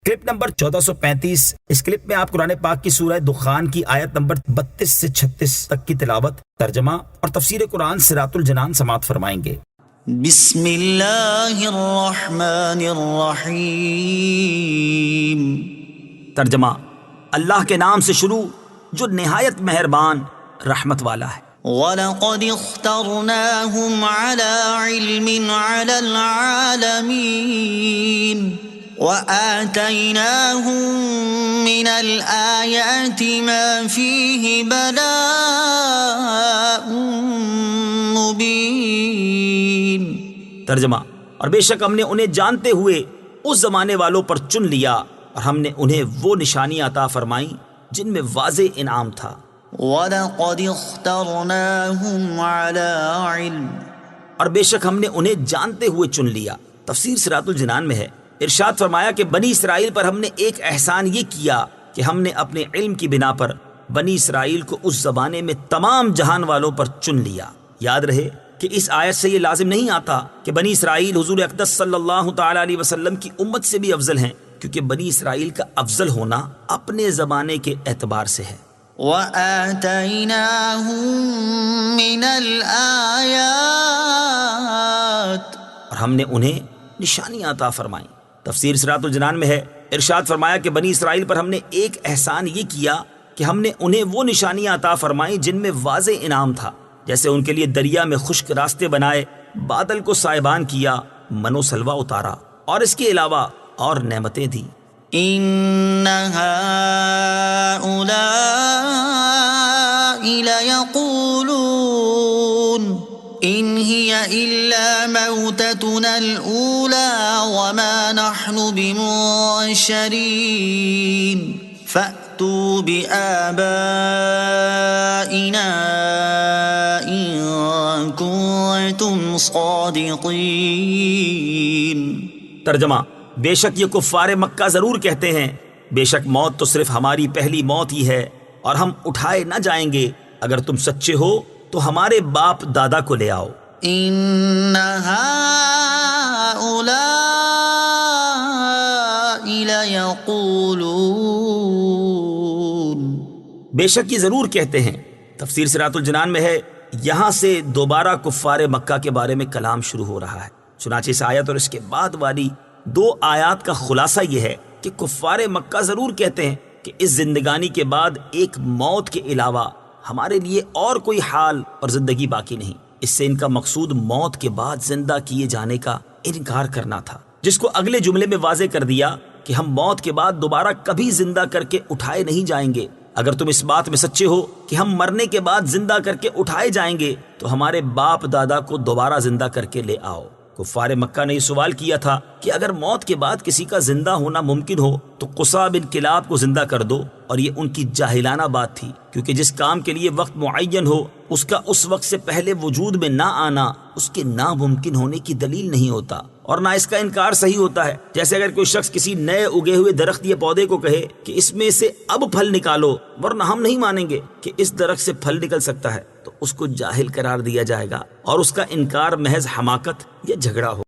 Clip number 1435۔ اس clip میں آپ قرآن پاک کی سورہ دخان کی آیت نمبر 32 سے 36 تک کی تلاوت، ترجمہ اور تفسیر قرآن صراط الجنان سماعت فرمائیں گے۔ بسم اللہ الرحمن الرحیم۔ ترجمہ: اللہ کے نام سے شروع جو نہایت مہربان رحمت والا ہے۔ وَلَقَدِ اخْتَرْنَاهُمْ عَلَى عِلْمٍ عَلَى الْعَالَمِينَ وَآتَيْنَاهُمْ مِنَ الْآيَاتِ مَا فِيهِ بَلَاءٌ مُبِينٌ۔ ترجمہ: اور بے شک ہم نے انہیں جانتے ہوئے اس زمانے والوں پر چن لیا اور ہم نے انہیں وہ نشانیاں عطا فرمائیں جن میں واضح انعام تھا۔ وَلَقَدِ اخْتَرْنَاهُمْ عَلَى عِلْمٍ، اور بے شک ہم نے انہیں جانتے ہوئے چن لیا۔ تفسیر صراط الجنان میں ہے، ارشاد فرمایا کہ بنی اسرائیل پر ہم نے ایک احسان یہ کیا کہ ہم نے اپنے علم کی بنا پر بنی اسرائیل کو اس زمانے میں تمام جہان والوں پر چن لیا۔ یاد رہے کہ اس آیت سے یہ لازم نہیں آتا کہ بنی اسرائیل حضور اقدس صلی اللہ تعالی علیہ وسلم کی امت سے بھی افضل ہیں، کیونکہ بنی اسرائیل کا افضل ہونا اپنے زمانے کے اعتبار سے ہے۔ وَآتَيْنَاهُمْ مِنَ الْآيَاتِ، اور ہم نے انہیں نشانیاں عطا فرمائیں۔ تفسیر صراط الجنان میں ہے، ارشاد فرمایا کہ بنی اسرائیل پر ہم نے ایک احسان یہ کیا کہ ہم نے انہیں وہ نشانیاں عطا فرمائیں جن میں واضح انعام تھا، جیسے ان کے لیے دریا میں خشک راستے بنائے، بادل کو سائبان کیا، من و سلوہ اتارا، اور اس کے علاوہ اور نعمتیں دی۔ إِنَّ هَٰؤُلَاءِ لَيَقُولُونَ إِنْ هِيَ إِلَّا مَوْتَتُنَا الْأُولَىٰ وَمَا نَحْنُ بِمُنشَرِينَ فَأْتُوا بِآبَائِنَا إِن كُنتُمْ صَادِقِينَ۔ ترجمہ: بے شک یہ کفار مکہ ضرور کہتے ہیں، بے شک موت تو صرف ہماری پہلی موت ہی ہے اور ہم اٹھائے نہ جائیں گے، اگر تم سچے ہو تو ہمارے باپ دادا کو لے آؤ۔ إِنَّ هَٰؤُلَاءِ لَيَقُولُونَ، بے شک یہ ضرور کہتے ہیں۔ تفسیر صراط الجنان میں ہے، یہاں سے دوبارہ کفار مکہ کے بارے میں کلام شروع ہو رہا ہے۔ چنانچہ اس آیت اور اس کے بعد والی دو آیات کا خلاصہ یہ ہے کہ کفار مکہ ضرور کہتے ہیں کہ اس زندگانی کے بعد ایک موت کے علاوہ ہمارے لیے اور کوئی حال اور زندگی باقی نہیں۔ اس سے ان کا مقصود موت کے بعد زندہ کیے جانے کا انکار کرنا تھا، جس کو اگلے جملے میں واضح کر دیا کہ ہم موت کے بعد دوبارہ کبھی زندہ کر کے اٹھائے نہیں جائیں گے۔ اگر تم اس بات میں سچے ہو کہ ہم مرنے کے بعد زندہ کر کے اٹھائے جائیں گے تو ہمارے باپ دادا کو دوبارہ زندہ کر کے لے آؤ۔ کفار مکہ نے یہ سوال کیا تھا کہ اگر موت کے بعد کسی کا زندہ ہونا ممکن ہو تو قصا بن کلاب کو زندہ کر دو، اور یہ ان کی جاہلانہ بات تھی، کیونکہ جس کام کے لیے وقت معین ہو اس کا اس وقت سے پہلے وجود میں نہ آنا اس کے ناممکن ہونے کی دلیل نہیں ہوتا، اور نہ اس کا انکار صحیح ہوتا ہے۔ جیسے اگر کوئی شخص کسی نئے اگے ہوئے درخت یا پودے کو کہے کہ اس میں سے اب پھل نکالو، ورنہ ہم نہیں مانیں گے کہ اس درخت سے پھل نکل سکتا ہے، تو اس کو جاہل قرار دیا جائے گا اور اس کا انکار محض حماقت یا جھگڑا ہو۔